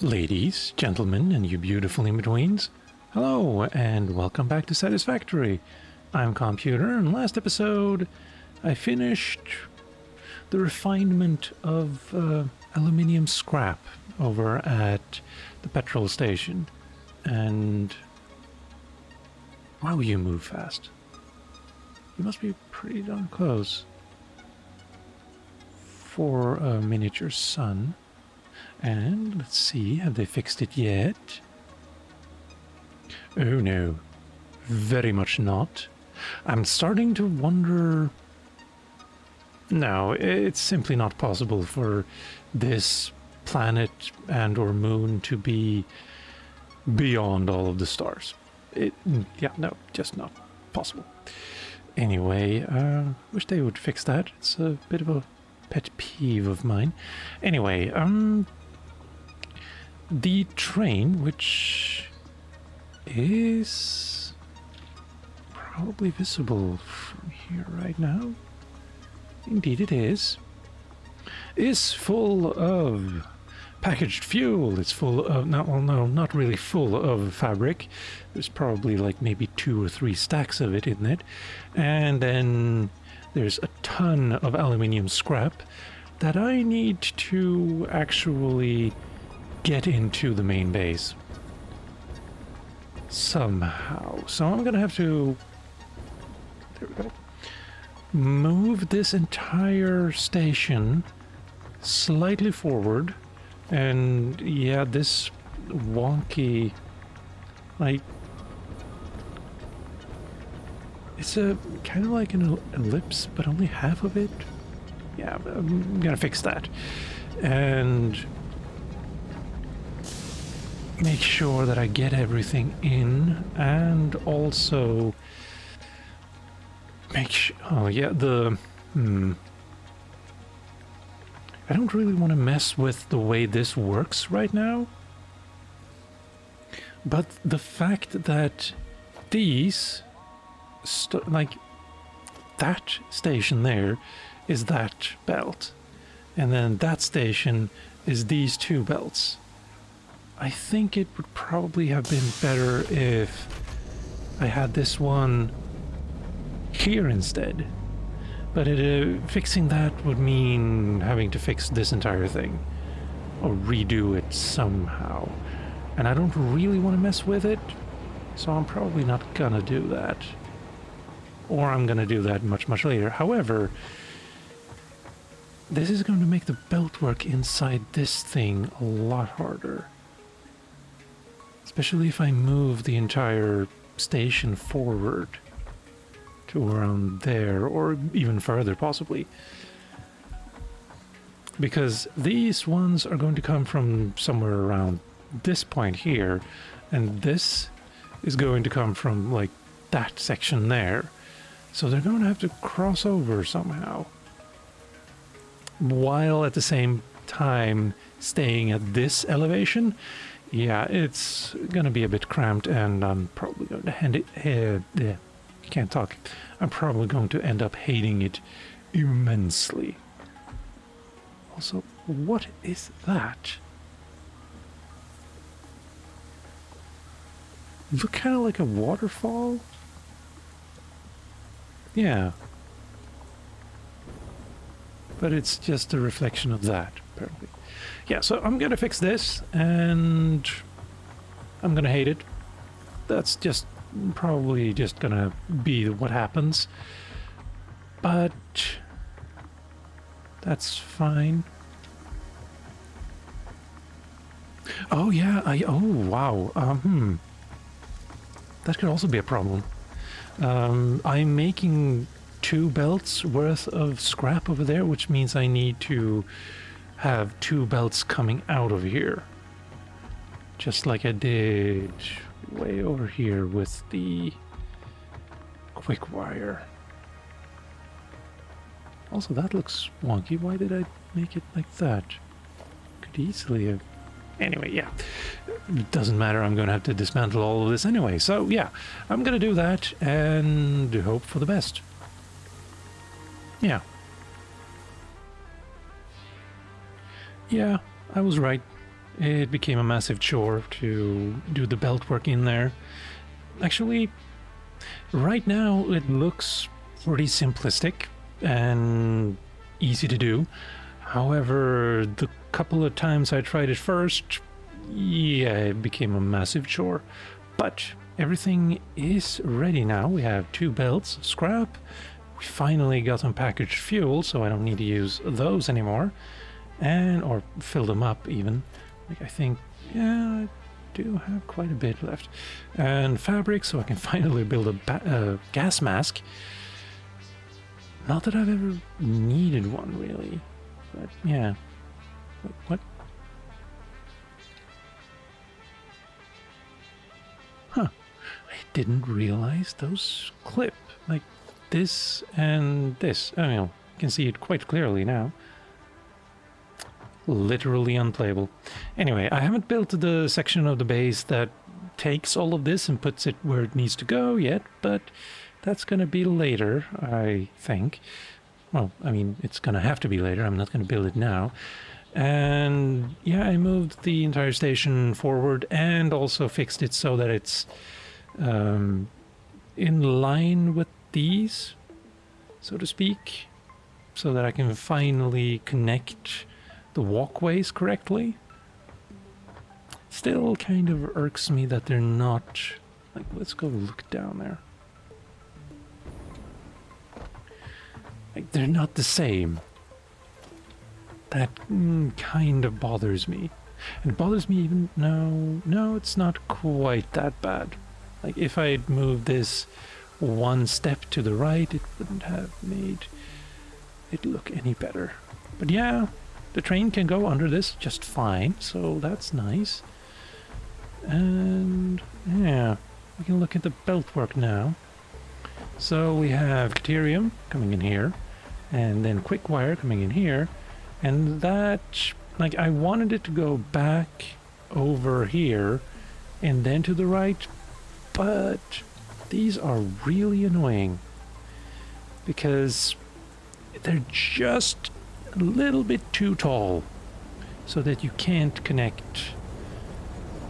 Ladies, gentlemen, and you beautiful in-betweens, hello and welcome back to Satisfactory. I'm Calmputer, and last episode I finished the refinement of aluminium scrap over at the petrol station. And wow, you move fast. You must be pretty darn close for a miniature sun. And let's see, have they fixed it yet? Oh no, very much not. I'm starting to wonder... No, it's simply not possible for this planet and or moon to be beyond all of the stars. Yeah, no, just not possible. Anyway, wish they would fix that. It's a bit of a pet peeve of mine. Anyway, the train, which is probably visible from here right now, indeed it is full of packaged fuel. It's full of, no, not really full of fabric. There's probably like maybe 2 or 3 stacks of it in it. And then there's a ton of aluminium scrap that I need to actually get into the main base somehow. So I'm gonna have to, there we go, move this entire station slightly forward. And yeah, this wonky, like, it's a kind of like an ellipse, but only half of it. Yeah, I'm gonna fix that and make sure that I get everything in, and also make sure, oh yeah, I don't really want to mess with the way this works right now, but the fact that these, like, that station there is that belt, and then that station is these 2 belts. I think it would probably have been better if I had this one here instead. But fixing that would mean having to fix this entire thing, or redo it somehow. And I don't really want to mess with it, so I'm probably not gonna do that. Or I'm gonna do that much, much later. However, this is going to make the belt work inside this thing a lot harder. Especially if I move the entire station forward to around there, or even further possibly. Because these ones are going to come from somewhere around this point here, and this is going to come from like that section there. So they're going to have to cross over somehow, while at the same time staying at this elevation. Yeah, it's gonna be a bit cramped, and I'm probably going to can't talk. I'm probably going to end up hating it immensely. Also, what is that? Look kind of like a waterfall? Yeah. But it's just a reflection of that, apparently. Yeah, so I'm gonna fix this, and I'm gonna hate it. That's just probably just gonna be what happens. But that's fine. Oh yeah, oh wow. That could also be a problem. I'm making 2 belts worth of scrap over there, which means I need to have 2 belts coming out of here, just like I did way over here with the quick wire. Also, that looks wonky. Why did I make it like that? Could easily have... Anyway, yeah, it doesn't matter. I'm going to have to dismantle all of this anyway. So yeah, I'm going to do that and hope for the best. Yeah, I was right. it became a massive chore to do the belt work in there. Actually, right now it looks pretty simplistic and easy to do. However, the couple of times I tried it first, yeah, it became a massive chore. But everything is ready now. We have 2 belts of scrap. We finally got some packaged fuel, so I don't need to use those anymore. Or fill them up even. Like, I think, yeah, I do have quite a bit left. And fabric, so I can finally build a gas mask. Not that I've ever needed one, really. But, yeah. What? Huh. I didn't realize those clip. Like, this and this. I mean, you can see it quite clearly now. Literally unplayable. Anyway, I haven't built the section of the base that takes all of this and puts it where it needs to go yet, but that's gonna be later, I think. Well, I mean, it's gonna have to be later. I'm not gonna build it now. And yeah, I moved the entire station forward and also fixed it so that it's in line with these, so to speak, so that I can finally connect the walkways correctly. Still kind of irks me that they're not, like, let's go look down there. Like, they're not the same. That kind of bothers me. And it bothers me even, no, it's not quite that bad. Like, if I'd moved this 1 step to the right, it wouldn't have made it look any better. But yeah, the train can go under this just fine, so that's nice. And yeah, we can look at the belt work now. So we have Caterium coming in here, and then quick wire coming in here, and that, like, I wanted it to go back over here and then to the right, but these are really annoying because they're just a little bit too tall so that you can't connect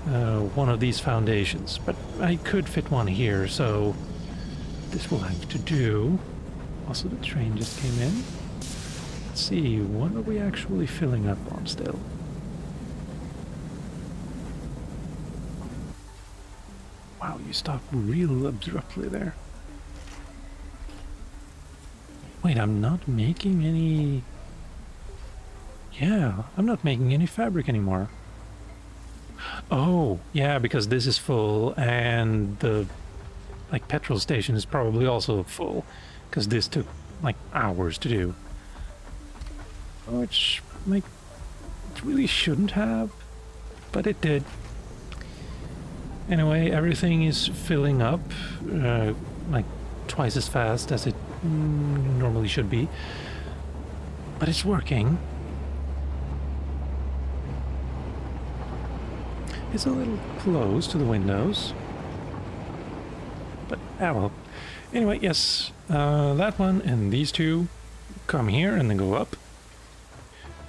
one of these foundations. But I could fit one here, so this will have to do. Also, the train just came in. Let's see, what are we actually filling up on still? Wow, you stopped real abruptly there. Wait, I'm not making any... Yeah, I'm not making any fabric anymore. Oh, yeah, because this is full and the, like, petrol station is probably also full, because this took, like, hours to do. Which, like, it really shouldn't have, but it did. Anyway, everything is filling up, like, twice as fast as it normally should be. But it's working. It's a little close to the windows. But, well. Anyway, yes, that one and these 2 come here and then go up.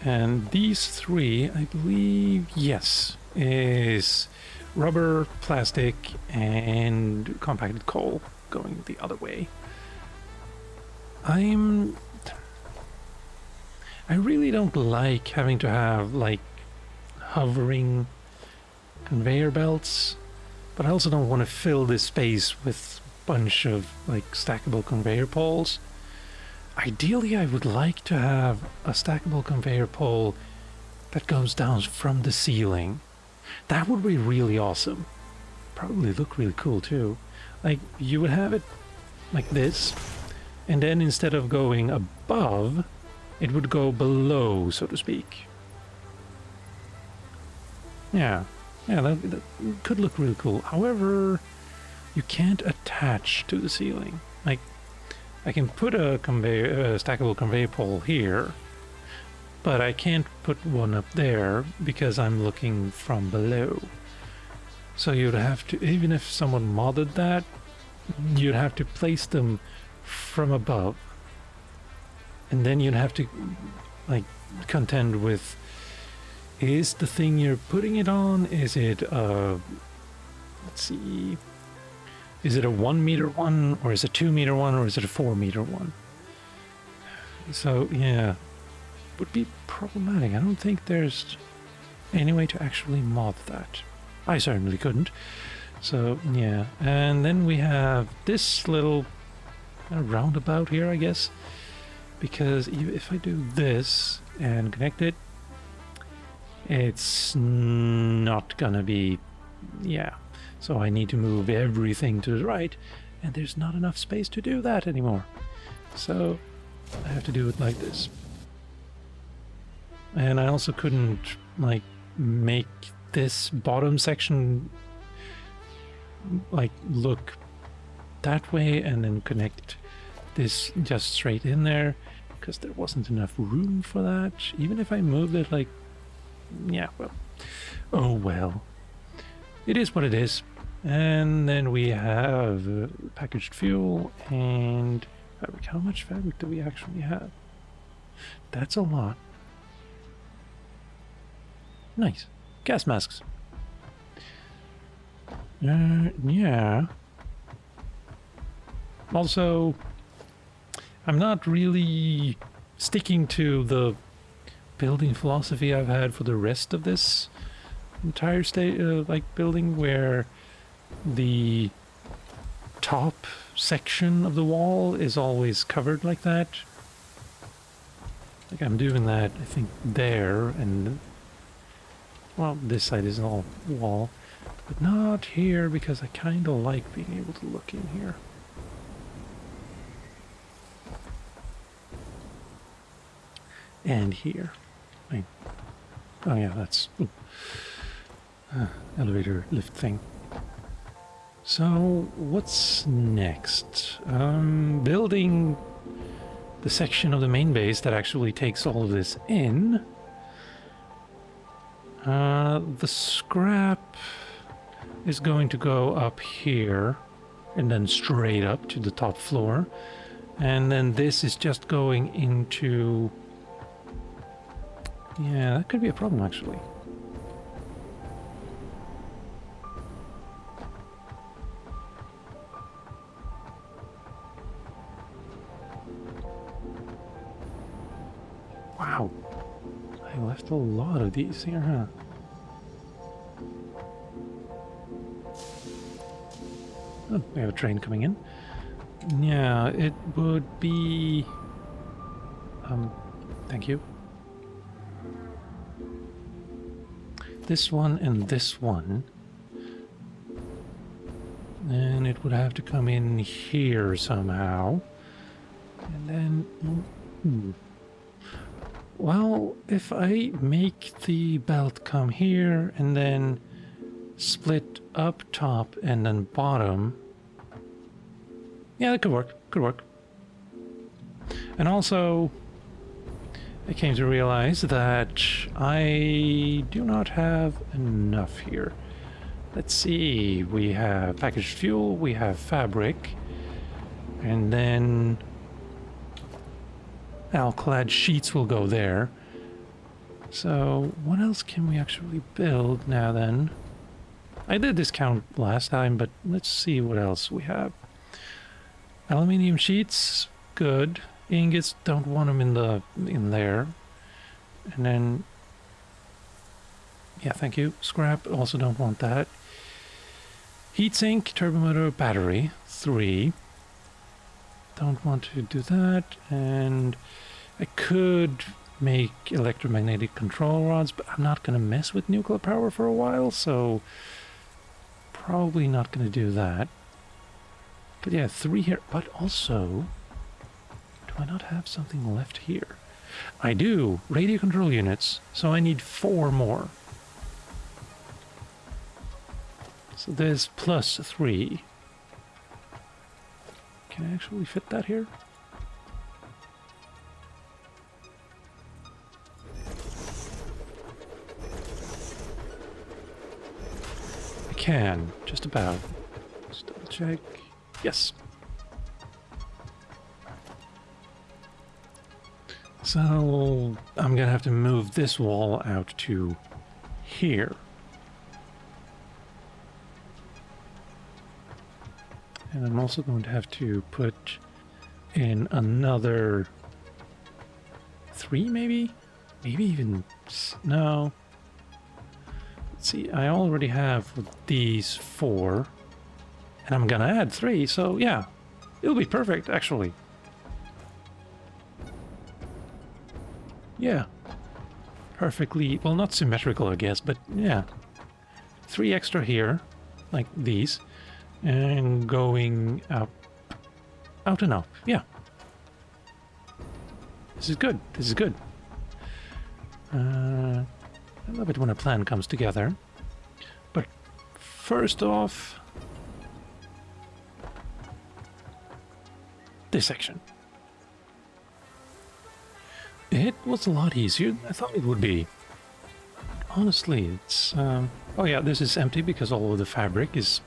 And these 3, I believe, yes, is rubber, plastic, and compacted coal going the other way. I really don't like having to have, like, hovering conveyor belts, but I also don't want to fill this space with a bunch of, like, stackable conveyor poles. Ideally, I would like to have a stackable conveyor pole that goes down from the ceiling. That would be really awesome. Probably look really cool too. Like, you would have it like this, and then instead of going above, it would go below, so to speak. Yeah, that could look really cool. However, you can't attach to the ceiling. Like, I can put a stackable conveyor pole here, but I can't put one up there because I'm looking from below. So you'd have to, even if someone modded that, you'd have to place them from above. And then you'd have to, like, contend with is the thing you're putting it on, is it let's see, is it a 1 meter one, or is it a 2 meter one, or is it a 4 meter one? So yeah, would be problematic. I don't think there's any way to actually mod that. I certainly couldn't. So yeah, and then we have this little roundabout here, I guess, because if I do this and connect it, it's not gonna be, yeah, so I need to move everything to the right, and there's not enough space to do that anymore, so I have to do it like this. And I also couldn't like make this bottom section like look that way and then connect this just straight in there, because there wasn't enough room for that. Even if I moved it like, yeah, well, oh well, it is what it is. And then we have packaged fuel and fabric. How much fabric do we actually have? That's a lot. Nice. Gas masks. Yeah. Also, I'm not really sticking to the building philosophy I've had for the rest of this entire like building, where the top section of the wall is always covered like that. Like I'm doing that, I think, there, and well, this side is all wall, but not here, because I kind of like being able to look in here. And here. Oh yeah, that's elevator lift thing. So what's next? Building the section of the main base that actually takes all of this in. The scrap is going to go up here and then straight up to the top floor. And then this is just going into... Yeah, that could be a problem, actually. Wow. I left a lot of these here, huh? Oh, we have a train coming in. Yeah, it would be... thank you. This one and this one. And it would have to come in here somehow. And then... Well, if I make the belt come here and then split up top and then bottom... Yeah, that could work. Could work. And also... I came to realize that I do not have enough here. Let's see, we have packaged fuel, we have fabric, and then alclad sheets will go there. So what else can we actually build now then? I did this count last time, but let's see what else we have. Aluminium sheets, good. Ingots, don't want them in there. And then, yeah, thank you. Scrap, also don't want that. Heatsink, turbomotor, battery, 3. Don't want to do that. And I could make electromagnetic control rods, but I'm not going to mess with nuclear power for a while, so probably not going to do that. But yeah, 3 here, but also... Do I not have something left here? I do! Radio control units, so I need 4 more. So there's plus 3. Can I actually fit that here? I can, just about. Let's double check. Yes. So I'm gonna have to move this wall out to here. And I'm also going to have to put in another 3 maybe? Maybe even... no. Let's see, I already have these 4. And I'm gonna add 3, so yeah. It'll be perfect, actually. Yeah. Perfectly... well, not symmetrical, I guess, but yeah. 3 extra here, like these. And going up. Out and up, yeah. This is good, this is good. I love it when a plan comes together. But first off... this section. It was a lot easier than I thought it would be. Honestly, it's... oh yeah, this is empty because all of the fabric is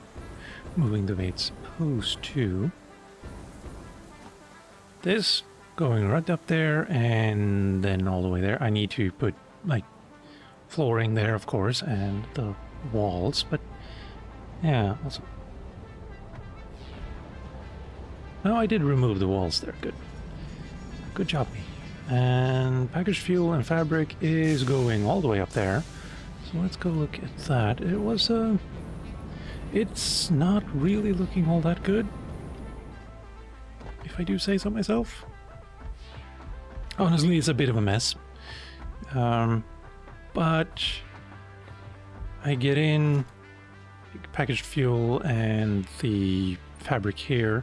moving the way it's supposed to. This going right up there and then all the way there. I need to put, like, flooring there, of course, and the walls, but yeah, also... no, I did remove the walls there. Good. Good job, me. And packaged fuel and fabric is going all the way up there. So let's go look at that. It was, it's not really looking all that good, if I do say so myself. Honestly, it's a bit of a mess. But I get in packaged fuel and the fabric here,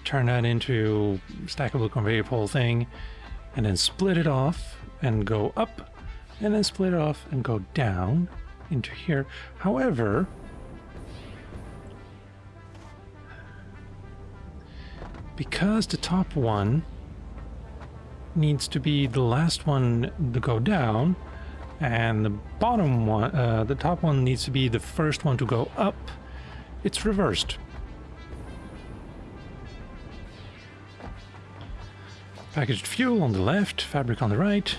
turn that into stackable conveyor pole thing, and then split it off and go up, and then split it off and go down into here. However, because the top one needs to be the last one to go down, and the bottom one, the top one needs to be the first one to go up, it's reversed. Packaged fuel on the left, fabric on the right.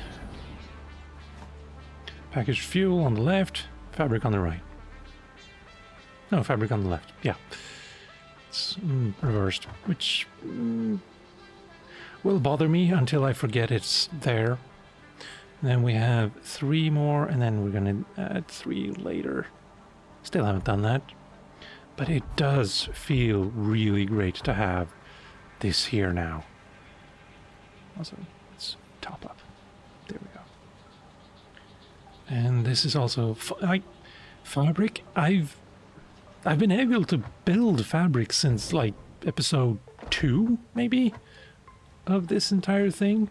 Packaged fuel on the left, fabric on the right. No, fabric on the left, yeah. It's reversed, which will bother me until I forget it's there. And then we have 3 more, and then we're gonna add 3 later. Still haven't done that. But it does feel really great to have this here now. Also, let's top up. There we go. And this is also fabric. I've been able to build fabric since like episode 2, maybe, of this entire thing.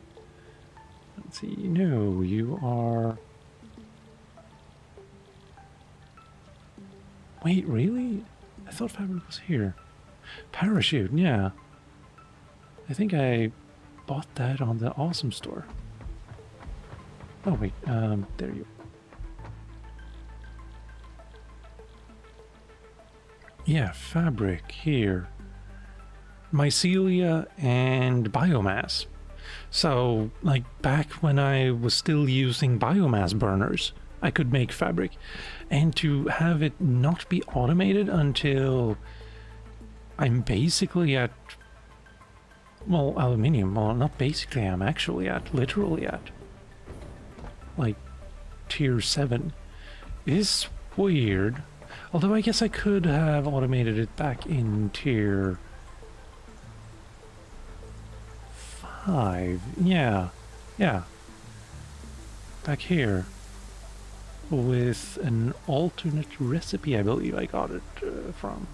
Let's see. No, you are... wait, really? I thought fabric was here. Parachute, yeah. I think I bought that on the Awesome Store. Oh wait, there you are. Yeah, fabric here. Mycelia and biomass. So, like, back when I was still using biomass burners, I could make fabric. And to have it not be automated until I'm basically at... well, aluminium. Well, not basically, I'm actually at, literally at, like, tier 7. Is weird. Although I guess I could have automated it back in tier 5. Yeah. Yeah. Back here. With an alternate recipe, I believe I got it from.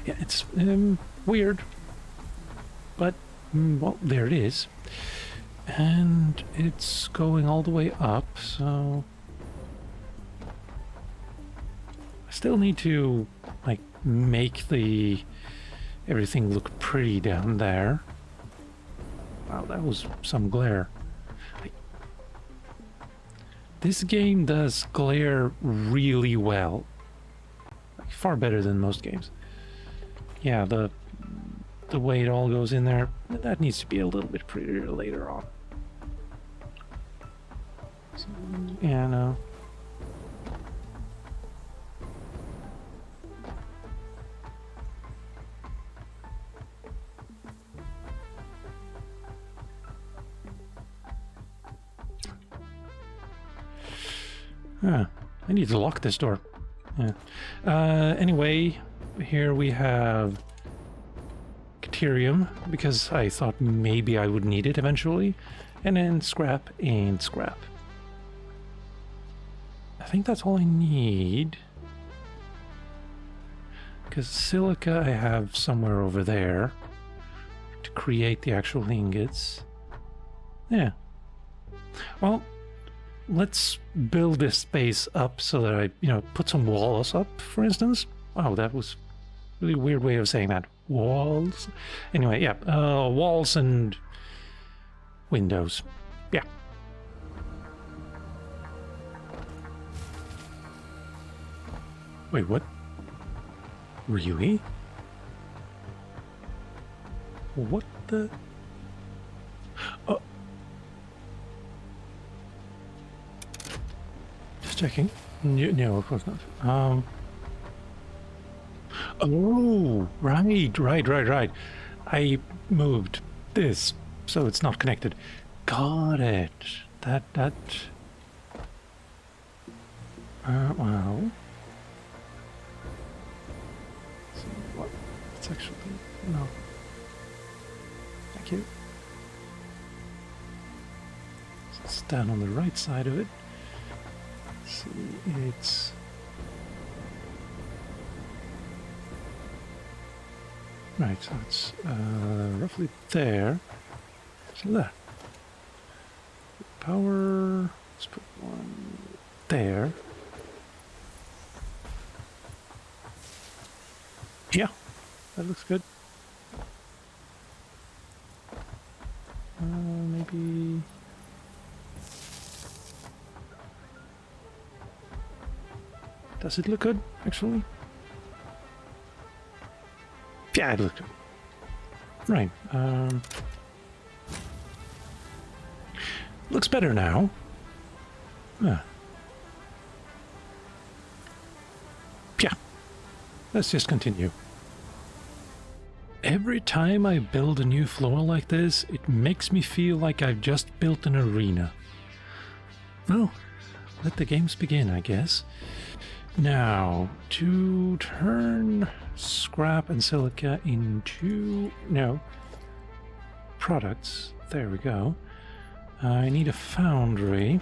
Yeah, it's weird. But, well, there it is. And it's going all the way up, so... I still need to, like, make the... everything look pretty down there. Wow, that was some glare. This game does glare really well. Like, far better than most games. Yeah, the the way it all goes in there. That needs to be a little bit prettier later on. So, yeah, no. Ah, I need to lock this door. Yeah. Anyway, here we have Caterium, because I thought maybe I would need it eventually. And then scrap and scrap. I think that's all I need. Because silica I have somewhere over there to create the actual ingots. Yeah. Well, let's build this space up so that I, put some walls up, for instance. Oh, that was a really weird way of saying that. Walls? Anyway, yeah, walls and windows. Yeah. Wait, what? Really? What the? Oh. Just checking. No, of course not. Oh, right. I moved this, so it's not connected. Got it. That. Well. So what? It's actually no. Thank you. So it's down on the right side of it. See, it's. Right, so it's roughly there. So there. Power. Let's put one there. Yeah, that looks good. Maybe. Does it look good, actually? Yeah, it looks good. Right. Looks better now. Yeah. Let's just continue. Every time I build a new floor like this, it makes me feel like I've just built an arena. Well, let the games begin, I guess. Now, to turn scrap and silica into... products. There we go. I need a foundry.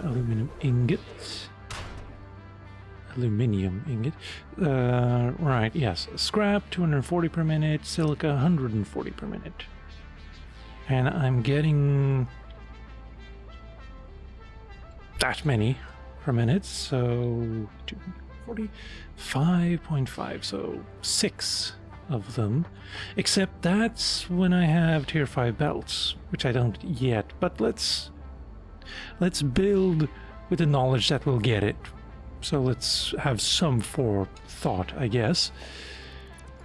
Aluminum ingot. Aluminium ingot. Right, yes. Scrap, 240 per minute. Silica, 140 per minute. And I'm getting... that many per minute, so 240, 5.5, so 6 of them. Except that's when I have tier 5 belts, which I don't yet, but let's build with the knowledge that we'll get it. So let's have some forethought, I guess.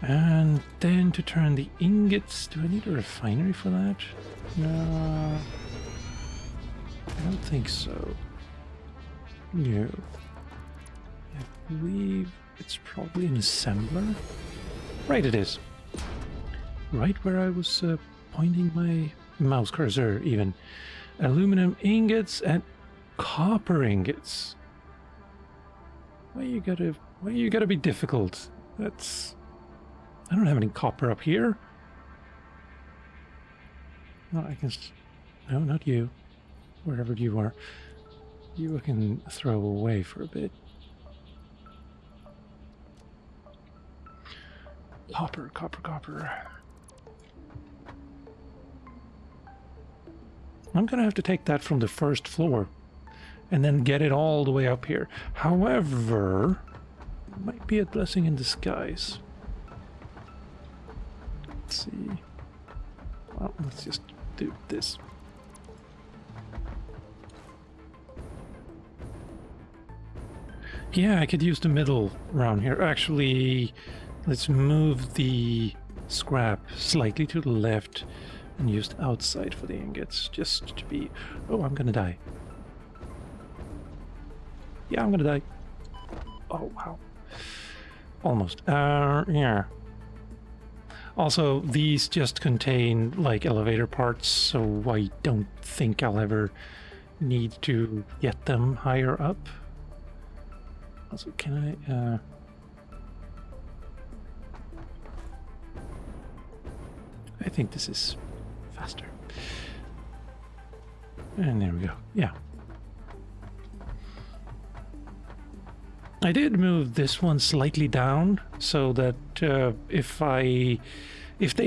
And then to turn the ingots, do I need a refinery for that? No, I don't think so. No. I believe it's probably an assembler. Right, it is. Right where I was pointing my mouse cursor, even. Aluminum ingots and copper ingots. Why you gotta be difficult? That's... I don't have any copper up here. Well, I can... No, not you. Wherever you are. You I can throw away for a bit. Copper. I'm gonna have to take that from the first floor and then get it all the way up here. However, it might be a blessing in disguise. Let's see. Well, let's just do this. Yeah, I could use the middle round here. Actually, Let's move the scrap slightly to the left and use the outside for the ingots, just to be... Oh, I'm gonna die. Yeah, I'm gonna die. Oh, wow. Almost. Yeah. Also, these just contain, like, elevator parts, so I don't think I'll ever need to get them higher up. Also, can I... I think this is faster. And there we go. Yeah. I did move this one slightly down so that if they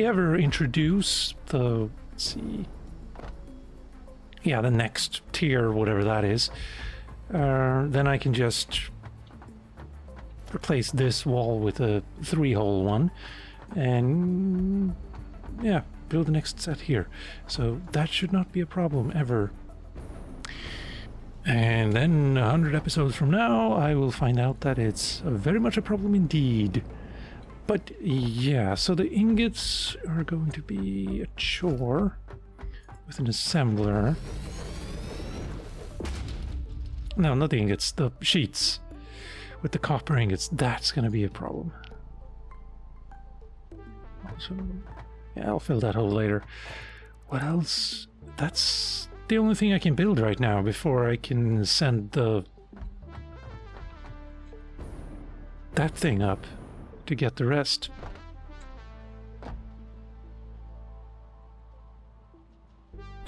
ever introduce the, let's see, yeah, the next tier, whatever that is, then I can just replace this wall with a 3-hole one, and yeah, build the next set here. So that should not be a problem ever. And then 100 episodes from now, I will find out that it's very much a problem indeed. But yeah, so the ingots are going to be a chore with an assembler. No, not the ingots, the sheets. With the copper ingots, that's going to be a problem. Also, yeah, I'll fill that hole later. What else? That's the only thing I can build right now before I can send that thing up to get the rest.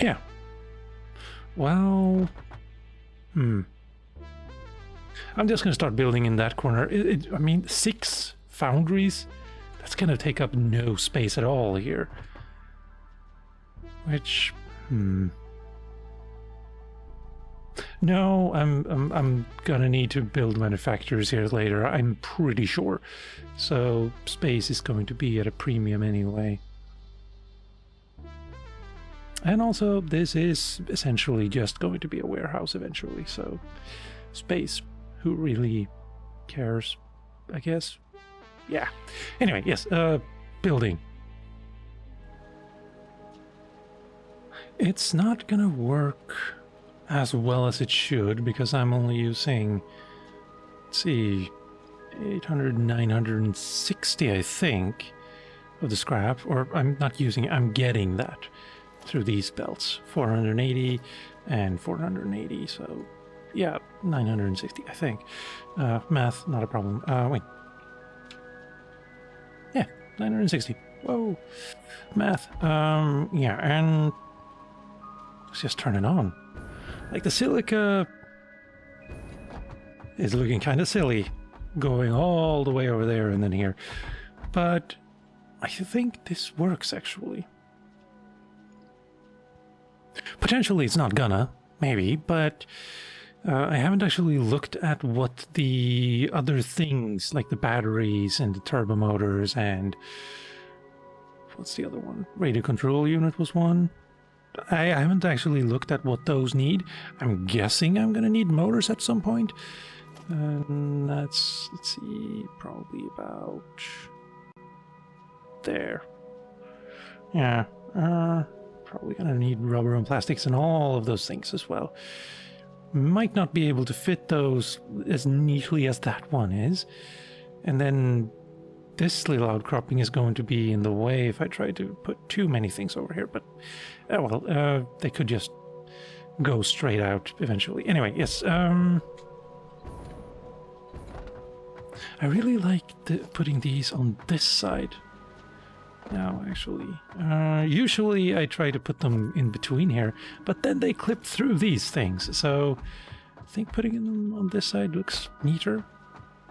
Yeah. Well, I'm just going to start building in that corner. I mean, 6 foundries? That's going to take up no space at all here. Which, No, I'm gonna need to build manufacturers here later, I'm pretty sure. So space is going to be at a premium anyway. And also, this is essentially just going to be a warehouse eventually, so space, who really cares, I guess? Yeah. Anyway, yes, building. It's not gonna work as well as it should, because I'm only using, let's see, 800, 960, I think, of the scrap, or I'm not using it, I'm getting that through these belts, 480 and 480, so yeah, 960, I think. Math, not a problem. Wait. Yeah, 960. Whoa. Math. Yeah, and let's just turn it on. Like, the silica is looking kind of silly, going all the way over there and then here. But I think this works, actually. Potentially it's not gonna, maybe, but I haven't actually looked at what the other things, like the batteries and the turbo motors and... what's the other one? Radio control unit was one. I haven't actually looked at what those need. I'm guessing I'm gonna need motors at some point. And that's, let's see, probably about there. Yeah, probably gonna need rubber and plastics and all of those things as well. Might not be able to fit those as neatly as that one is. And then this little outcropping is going to be in the way if I try to put too many things over here, but well, they could just go straight out eventually. Anyway, yes, I really like putting these on this side now, actually. Usually I try to put them in between here, but then they clip through these things, so I think putting them on this side looks neater.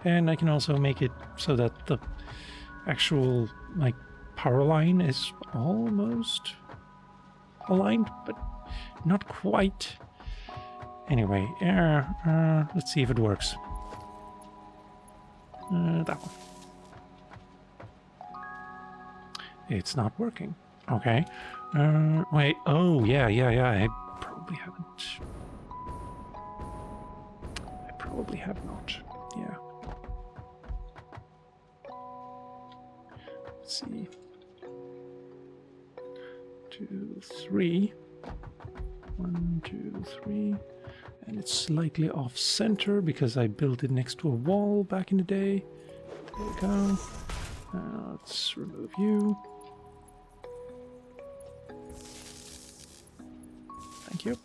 And I can also make it so that the actual, like, power line is almost aligned, but not quite. Anyway, let's see if it works. That one. It's not working. Okay. Wait. Oh, yeah. I probably have not. Yeah. see. 2, 3. 1, 2, 3. And it's slightly off center because I built it next to a wall back in the day. There we go. Let's remove you. Thank you.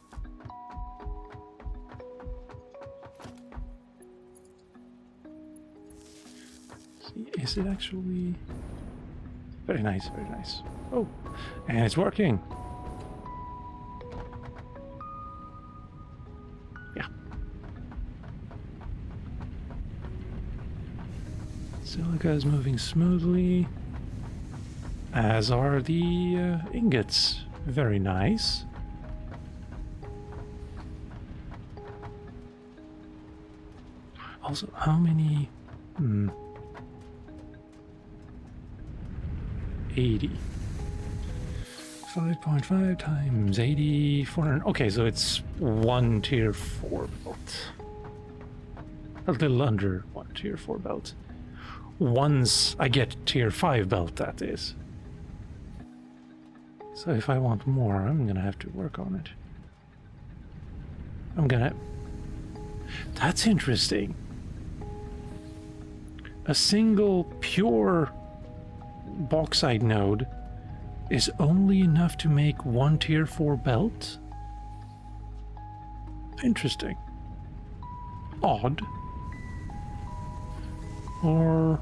See, is it actually... Very nice, very nice. Oh, and it's working. Yeah. Silica is moving smoothly, as are the ingots. Very nice. Also, how many... 80. 5.5 times 80, 400. Okay, so it's 1 tier 4 belt. A little under 1 tier 4 belt. Once I get tier 5 belt, that is. So if I want more, I'm gonna have to work on it. I'm gonna... That's interesting. A single pure bauxite node is only enough to make 1 tier 4 belt? Interesting. Odd. Or...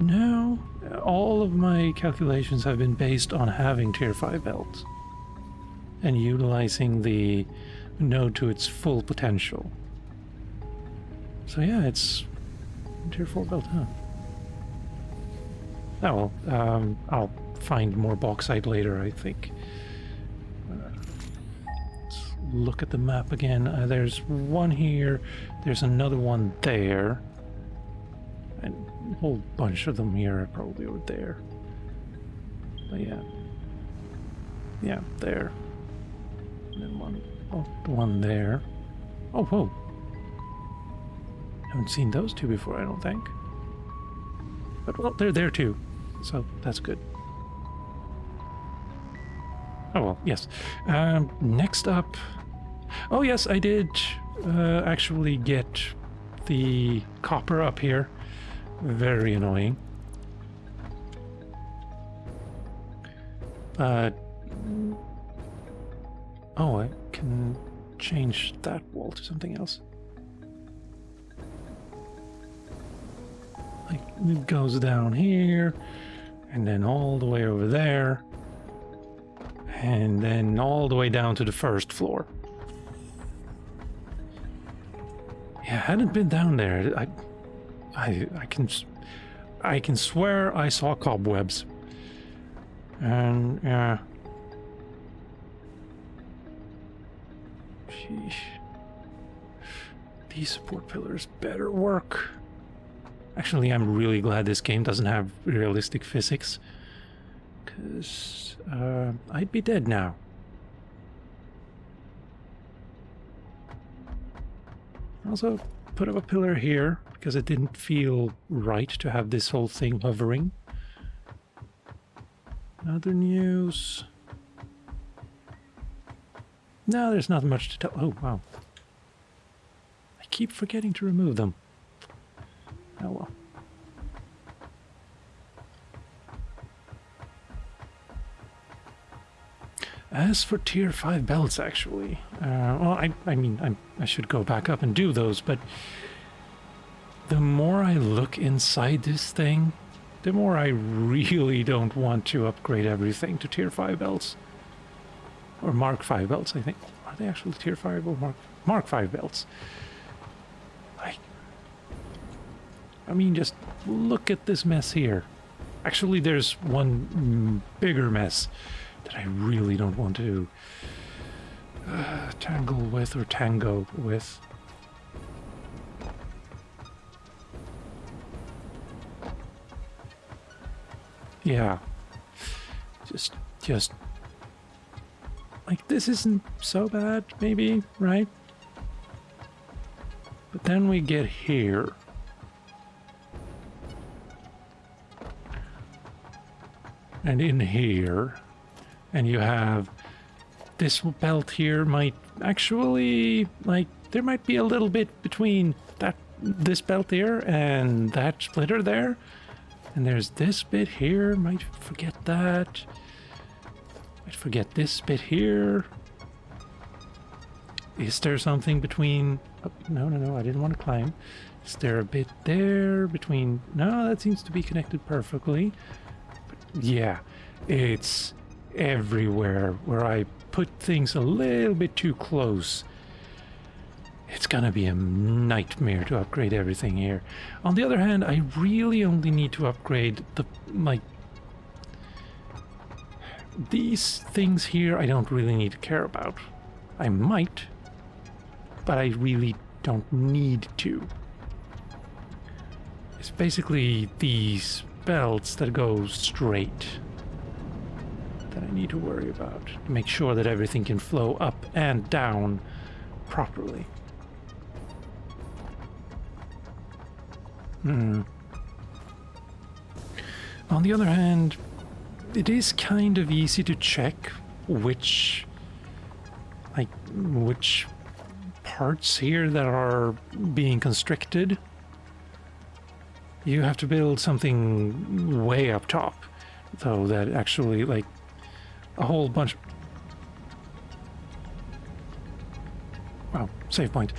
No, all of my calculations have been based on having tier 5 belt and utilizing the node to its full potential. So yeah, it's tier 4 belt, huh? Oh well, I'll find more bauxite later, I think. Let's look at the map again. There's one here, there's another one there, and a whole bunch of them here are probably over there. But yeah. Yeah, there. And then one, oh, the one there. Oh, whoa. Haven't seen those two before, I don't think. But, well, they're there too, so that's good. Oh, well, yes. Next up... Oh, yes, I did actually get the copper up here. Very annoying. But... Oh, I can change that wall to something else. Like, it goes down here, and then all the way over there, and then all the way down to the first floor. Yeah, I hadn't been down there. I can swear I saw cobwebs. And yeah. Sheesh. These support pillars better work. Actually, I'm really glad this game doesn't have realistic physics, because I'd be dead now. Also, put up a pillar here, because it didn't feel right to have this whole thing hovering. Other news... No, there's not much to tell. Oh, wow. I keep forgetting to remove them. Oh well. As for tier 5 belts, actually, well, I mean, I should go back up and do those, but the more I look inside this thing, the more I really don't want to upgrade everything to tier 5 belts. Or Mark 5 belts, I think. Are they actually tier 5 or Mark 5 belts? I mean, just look at this mess here. Actually, there's one bigger mess that I really don't want to tangle with or tango with. Yeah. Just... Like, this isn't so bad, maybe, right? But then we get here. and in here, and you have this belt here might actually, like, there might be a little bit between this belt here and that splitter there. And there's this bit here, might forget that. Might forget this bit here. Is there something between... Oh, no, I didn't want to climb. Is there a bit there between... No, that seems to be connected perfectly. But yeah, it's everywhere where I put things a little bit too close. It's gonna be a nightmare to upgrade everything here. On the other hand, I really only need to upgrade these things here I don't really need to care about. I might, but I really don't need to. It's basically these belts that go straight that I need to worry about to make sure that everything can flow up and down properly. On the other hand, it is kind of easy to check which parts here that are being constricted. You have to build something way up top, though, that actually, like, a whole bunch... Wow, save point.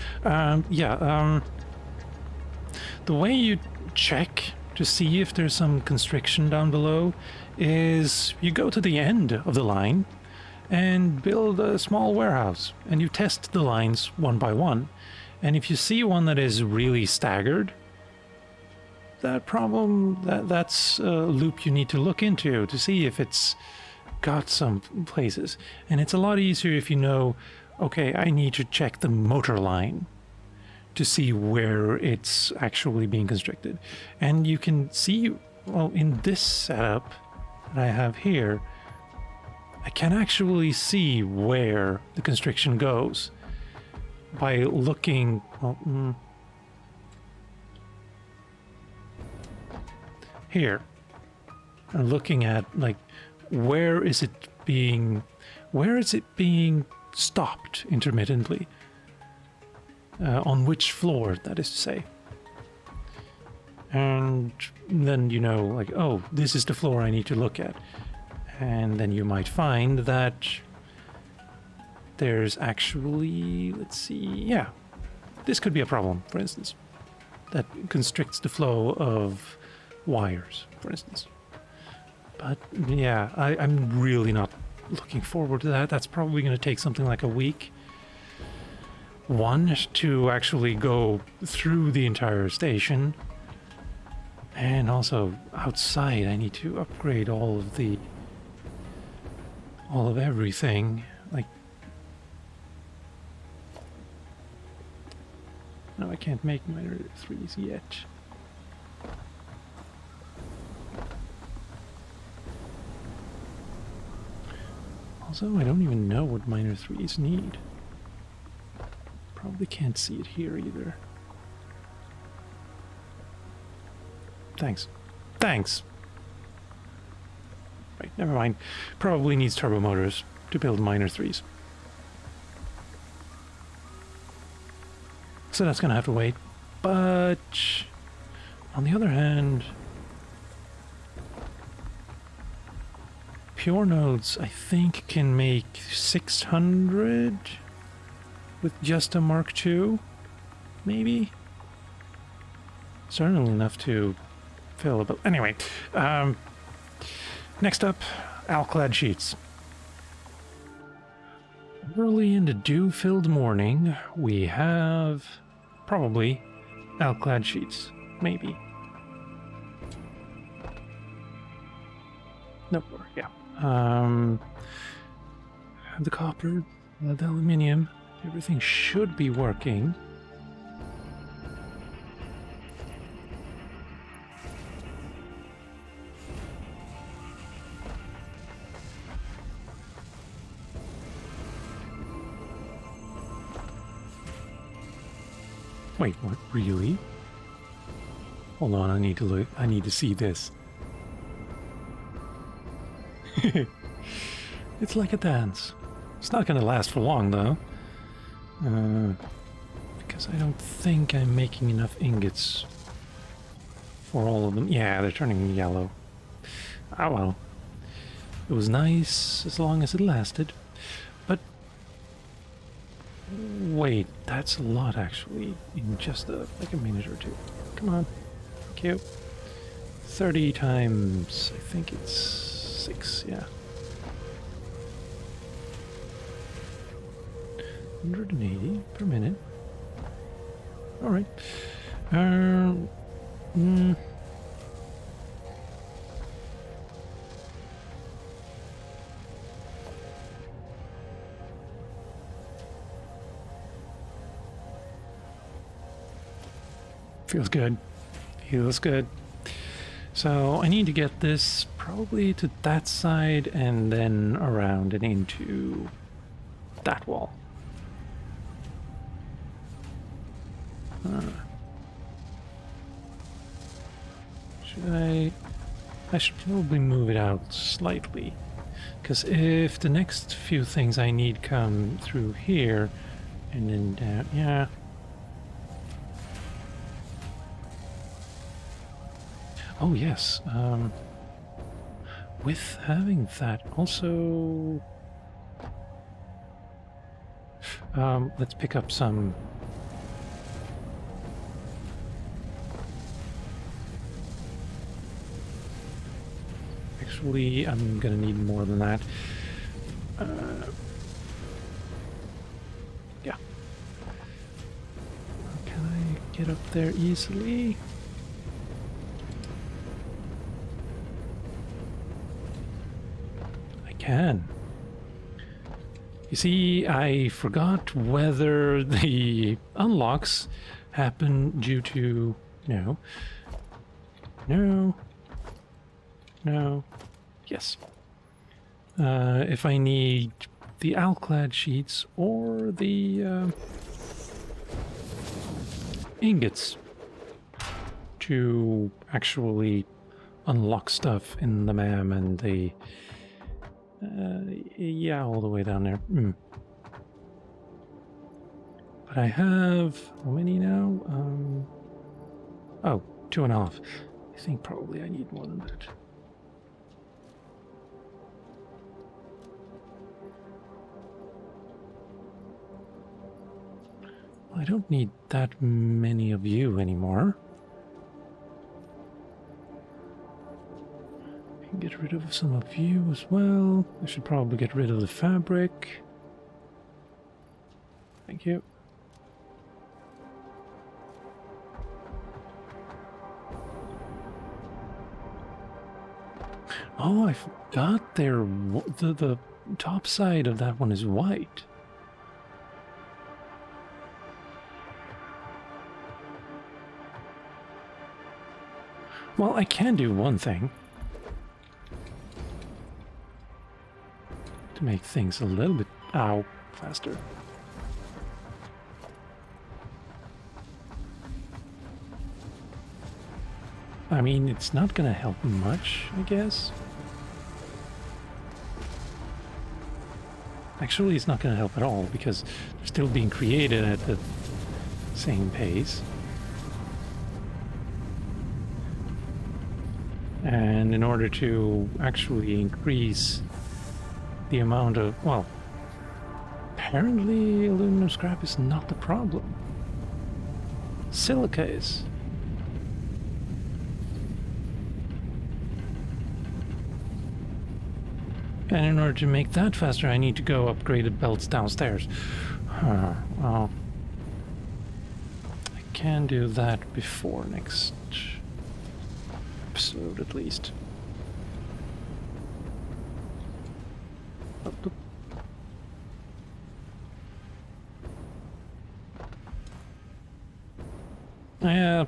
The way you check to see if there's some constriction down below is you go to the end of the line and build a small warehouse, and you test the lines one by one. And if you see one that is really staggered, that's a loop you need to look into to see if it's got some places. And it's a lot easier if you know, okay, I need to check the motor line to see where it's actually being constricted. And you can see, well, in this setup that I have here, I can actually see where the constriction goes by looking, well, here, and looking at, like, where is it being stopped intermittently? On which floor, that is to say. And then you know, like, oh, this is the floor I need to look at. And then you might find that there's actually, let's see, yeah, this could be a problem, for instance, that constricts the flow of wires, for instance. But yeah, I'm really not looking forward to that. That's probably going to take something like a week. One, to actually go through the entire station, and also outside I need to upgrade all of everything. Like, no, I can't make minor 3s yet. Also, I don't even know what minor 3s need. Probably can't see it here either. Thanks. Right, never mind. Probably needs turbo motors to build minor 3s. So that's gonna have to wait. But on the other hand, pure nodes, I think, can make 600 with just a Mark II, maybe? Certainly enough to fill a... But anyway, next up, alclad sheets. Early in the dew-filled morning, we have probably alclad sheets, maybe. Nope, yeah. The copper, the aluminium, everything should be working. Wait, what? Really? Hold on, I need to look. I need to see this. It's like a dance. It's not gonna last for long, though. Because I don't think I'm making enough ingots for all of them. Yeah, they're turning yellow. Ah, well. It was nice as long as it lasted. But... wait, that's a lot, actually, in just like a minute or two. Come on. Thank you. 30 times... I think it's 6, yeah. 180 per minute. Alright. Feels good. Feels good. So I need to get this probably to that side and then around and into that wall. I should probably move it out slightly, because if the next few things I need come through here and then down, yeah. Oh yes, with having that also, let's pick up some. Actually, I'm gonna need more than that. Yeah. Can I get up there easily? I can. You see, I forgot whether the unlocks happen due to... No. Yes. If I need the alclad sheets or the ingots to actually unlock stuff in the MAM and the... yeah, all the way down there. But I have... how many now? Oh, 2.5. I think probably I need more than that. I don't need that many of you anymore. I can get rid of some of you as well. I should probably get rid of the fabric. Thank you. Oh, I forgot the top side of that one is white. Well, I can do one thing to make things a little bit, faster. I mean, it's not gonna help much, I guess. Actually, it's not gonna help at all, because they're still being created at the same pace. And in order to actually increase the amount of, well, apparently aluminum scrap is not the problem. Silica is. And in order to make that faster, I need to go upgraded belts downstairs. Well, I can do that before next episode, at least.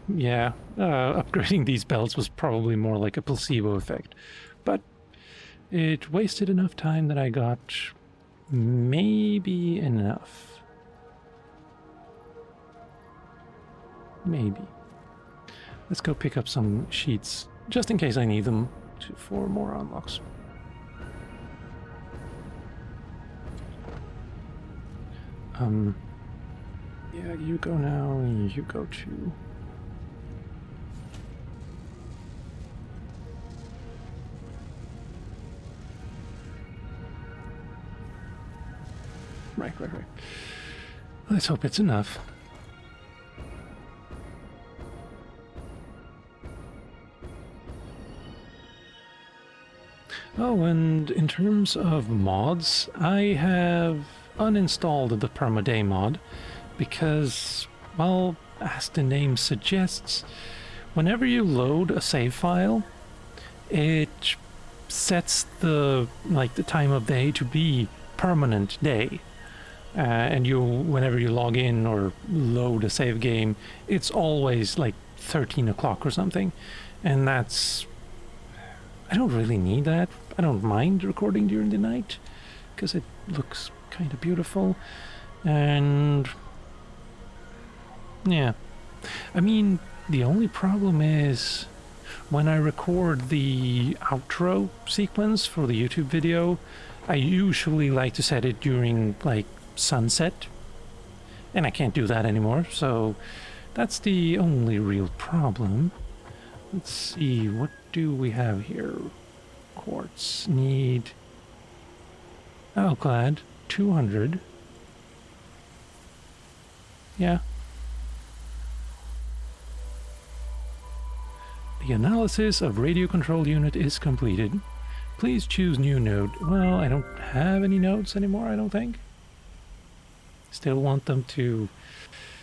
Yeah. Upgrading these belts was probably more like a placebo effect, but it wasted enough time that I got maybe enough. Maybe. Let's go pick up some sheets, just in case I need them for more unlocks. Yeah, you go now, you go too. Right. Let's hope it's enough. Oh, and in terms of mods, I have uninstalled the permaday mod because, well, as the name suggests, whenever you load a save file, it sets the time of day to be permanent day. And whenever you log in or load a save game, it's always like 13 o'clock or something. And that's... I don't really need that. I don't mind recording during the night, because it looks kind of beautiful. And... yeah. I mean, the only problem is... when I record the outro sequence for the YouTube video, I usually like to set it during, like, sunset, and I can't do that anymore, so that's the only real problem. Let's see, what do we have here? Quartz, need alclad, 200. Yeah. The analysis of radio control unit is completed. Please choose new node. Well, I don't have any nodes anymore, I don't think. Still want them to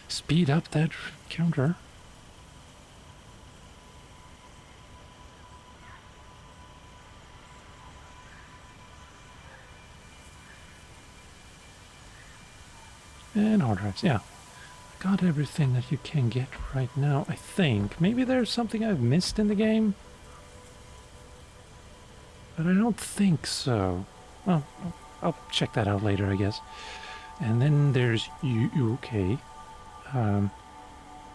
speed up that counter. And hard drives, yeah. Got everything that you can get right now, I think. Maybe there's something I've missed in the game, but I don't think so. Well, I'll check that out later, I guess. And then there's okay.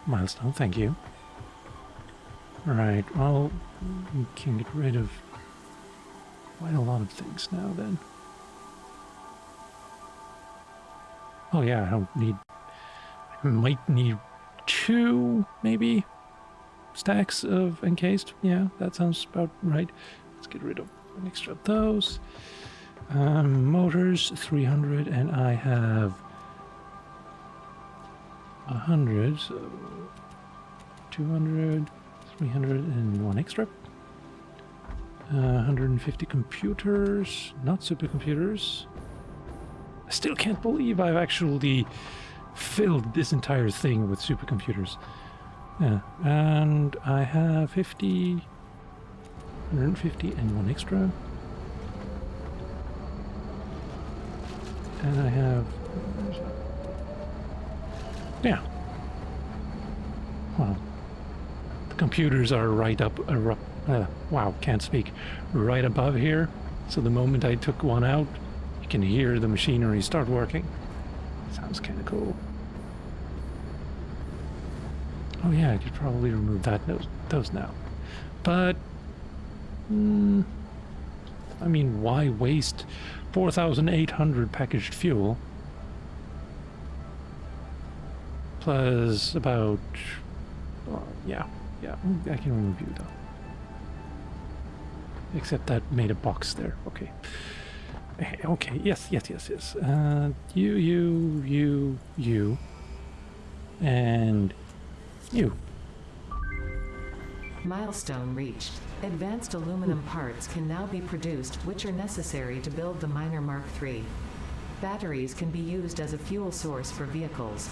Milestone, thank you. Right, well, we can get rid of quite a lot of things now then. Oh yeah, I might need 2, maybe, stacks of encased. Yeah, that sounds about right. Let's get rid of an extra of those. Motors, 300, and I have 100, so 200, 300, and 1 extra. 150 computers, not supercomputers. I still can't believe I've actually filled this entire thing with supercomputers. Yeah, and I have 50, 150, and 1 extra. And I have... yeah. Well, the computers are right up... wow, can't speak. Right above here. So the moment I took one out, you can hear the machinery start working. Sounds kind of cool. Oh yeah, I could probably remove those now. But... I mean, why waste 4,800 packaged fuel plus about yeah, I can remove you though, except that made a box there. Okay, yes, you and you. Milestone reached. Advanced aluminum parts can now be produced, which are necessary to build the Miner Mark III. Batteries can be used as a fuel source for vehicles.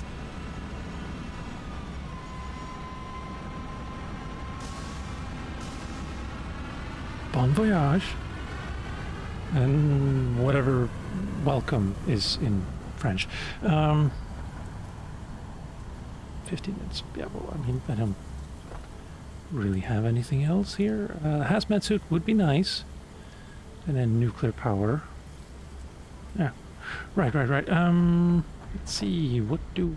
Bon voyage. And whatever welcome is in French. 15 minutes. Yeah, well, I mean, I don't really have anything else here. Hazmat suit would be nice. And then nuclear power. Yeah. Right. Let's see. What do...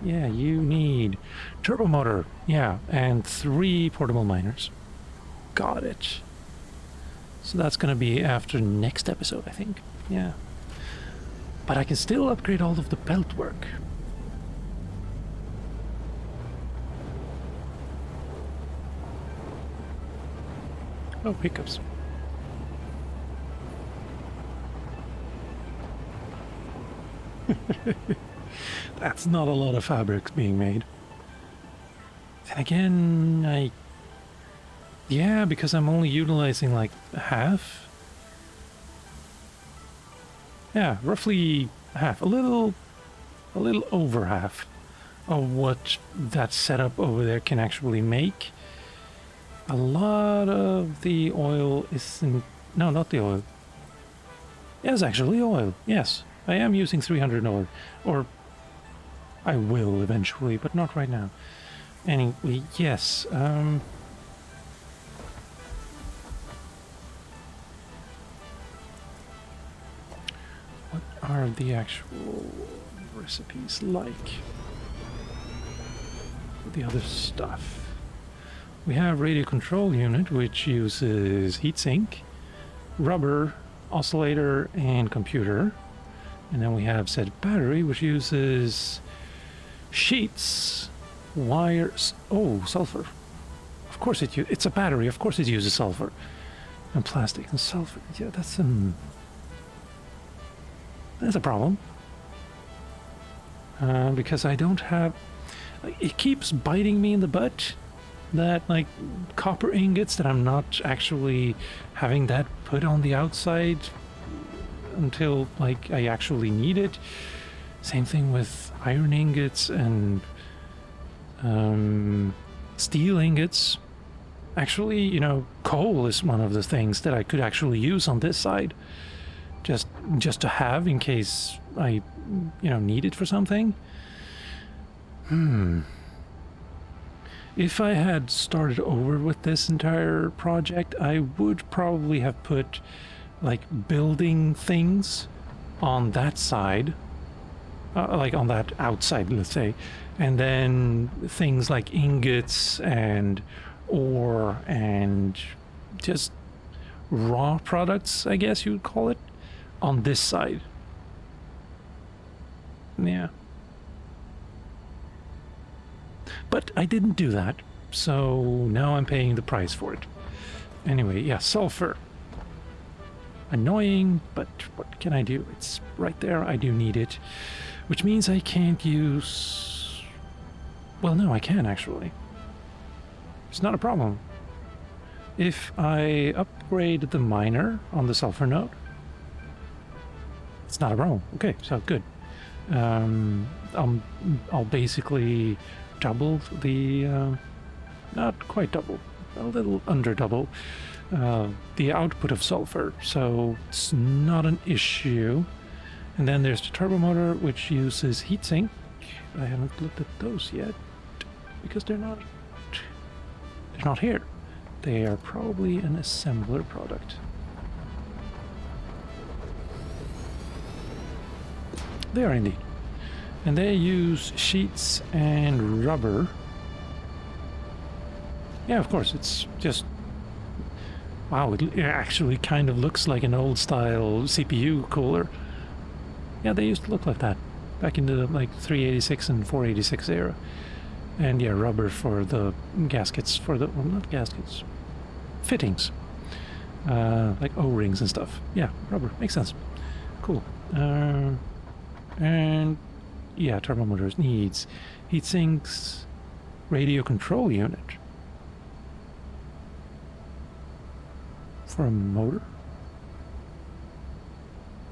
yeah, you need turbo motor. Yeah, and 3 portable miners. Got it. So that's going to be after next episode, I think. Yeah. But I can still upgrade all of the belt work. Oh, hiccups. That's not a lot of fabrics being made. Then again, yeah, because I'm only utilizing like half. Yeah, roughly half, a little over half of what that setup over there can actually make. A lot of the oil isn't... No, not the oil. Yes, actually oil. Yes, I am using 300 oil. Or I will eventually, but not right now. Anyway, yes. What are the actual recipes like? The other stuff. We have radio control unit, which uses heatsink, rubber, oscillator, and computer. And then we have said battery, which uses sheets, wires. Oh, sulfur. Of course it's a battery. Of course it uses sulfur and plastic and sulfur. Yeah, that's a problem. Because I don't have. It keeps biting me in the butt. That like copper ingots that I'm not actually having that put on the outside until like I actually need it. Same thing with iron ingots and steel ingots. Actually, you know, coal is one of the things that I could actually use on this side, just to have in case I, you know, need it for something. If I had started over with this entire project, I would probably have put like building things on that side, like on that outside, let's say, and then things like ingots and ore and just raw products, I guess you would call it, on this side. Yeah. But I didn't do that, so now I'm paying the price for it. Anyway, yeah, sulfur. Annoying, but what can I do? It's right there, I do need it. Which means I can't use... Well, no, I can actually. It's not a problem. If I upgrade the miner on the sulfur node, it's not a problem. Okay, so good. I'll basically double the, not quite double, a little under double, the output of sulfur, so it's not an issue. And then there's the turbo motor, which uses heatsink. I haven't looked at those yet because they're not here. They are probably an assembler product. They are indeed. And they use sheets and rubber. Yeah, of course, it's just... Wow, it actually kind of looks like an old-style CPU cooler. Yeah, they used to look like that back in the, like, 386 and 486 era. And yeah, rubber for the gaskets, for the... Well, not gaskets. Fittings. Like O-rings and stuff. Yeah, rubber. Makes sense. Cool. And... Yeah, turbo motors needs heat sinks, radio control unit for a motor.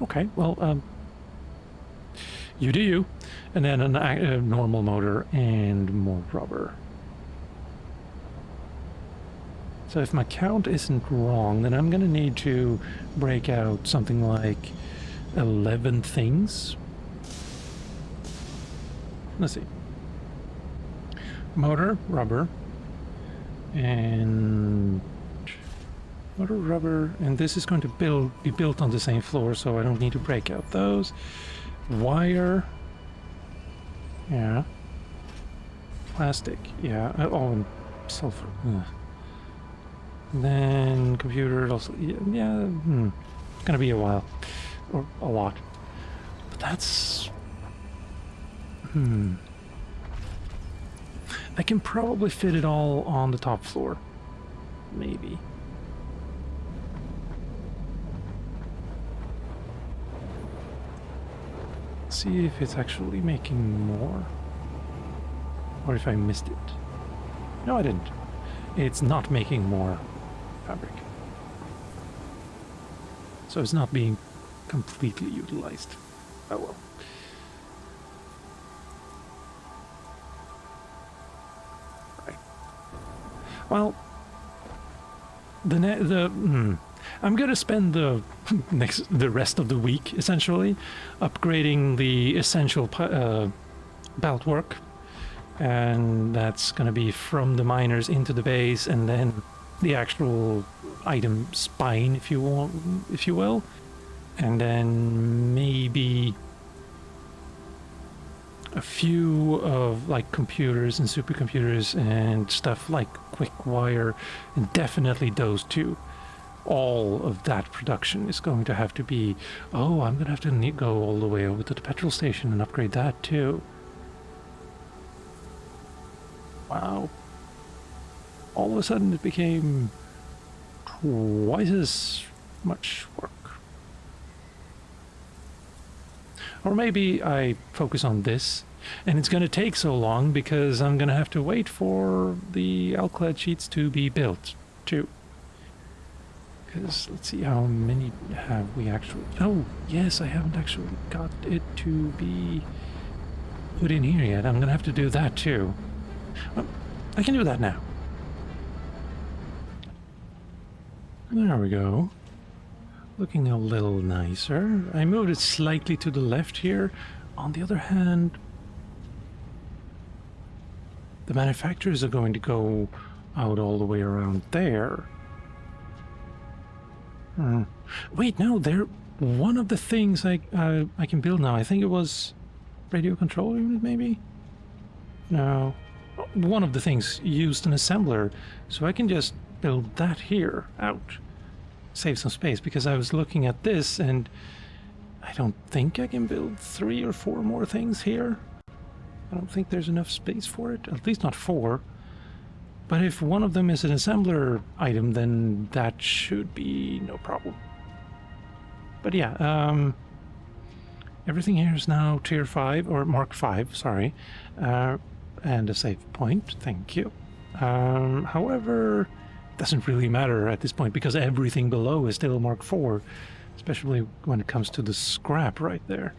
Okay, well, you do you, and then a normal motor and more rubber. So if my count isn't wrong, then I'm gonna need to break out something like 11 things. Let's see. Motor, rubber, and motor, rubber, and this is going to be built on the same floor, so I don't need to break out those. Wire, yeah. Plastic, yeah. Oh, and sulfur. Ugh. Then computer also, yeah. It's gonna be a while, or a lot. That's... I can probably fit it all on the top floor. Maybe. See if it's actually making more. Or if I missed it. No, I didn't. It's not making more fabric. So it's not being completely utilized. Oh well. Right. Well, I'm gonna spend the rest of the week essentially upgrading the essential belt work, and that's gonna be from the miners into the base, and then the actual item spine, if you will, and then maybe a few of like computers and supercomputers and stuff like quick wire, and definitely those two. All of that production is going to have to be, oh, I'm gonna have to go all the way over to the petrol station and upgrade that too. Wow. All of a sudden it became twice as much work. Or maybe I focus on this, and it's going to take so long because I'm going to have to wait for the alclad sheets to be built too. Because let's see, how many have we actually... Oh, yes, I haven't actually got it to be put in here yet. I'm going to have to do that too. Well, I can do that now. There we go. Looking a little nicer. I moved it slightly to the left here. On the other hand, the manufacturers are going to go out all the way around there. Wait, no, they're one of the things I can build now. I think it was radio control unit, maybe? No. One of the things used an assembler, so I can just build that here out. Save some space, because I was looking at this and I don't think I can build 3 or 4 more things here. I don't think there's enough space for it, at least not 4. But if one of them is an assembler item, then that should be no problem. But yeah, everything here is now tier 5, or Mark 5, sorry, and a save point, thank you. However, it doesn't really matter at this point, because everything below is still Mark 4, especially when it comes to the scrap right there.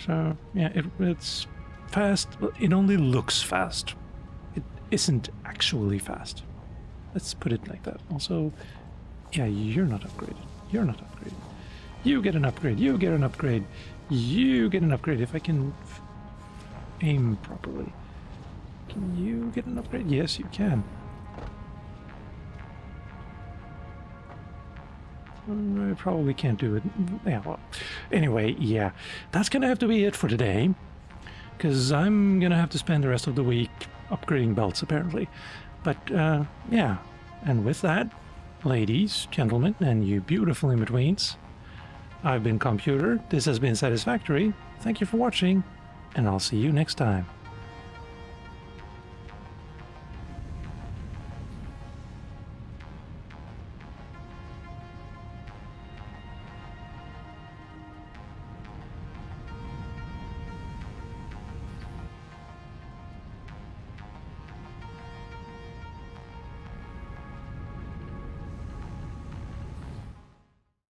So, yeah, it's fast, but it only looks fast. It isn't actually fast. Let's put it like that. Also, yeah, you're not upgraded. You're not upgraded. You get an upgrade. You get an upgrade. You get an upgrade. If I can aim properly. Can you get an upgrade? Yes, you can. I probably can't do it. Yeah, well, anyway, yeah. That's gonna have to be it for today. Because I'm gonna have to spend the rest of the week upgrading belts, apparently. But, yeah. And with that, ladies, gentlemen, and you beautiful in-betweens, I've been Calmputer, this has been Satisfactory, thank you for watching, and I'll see you next time.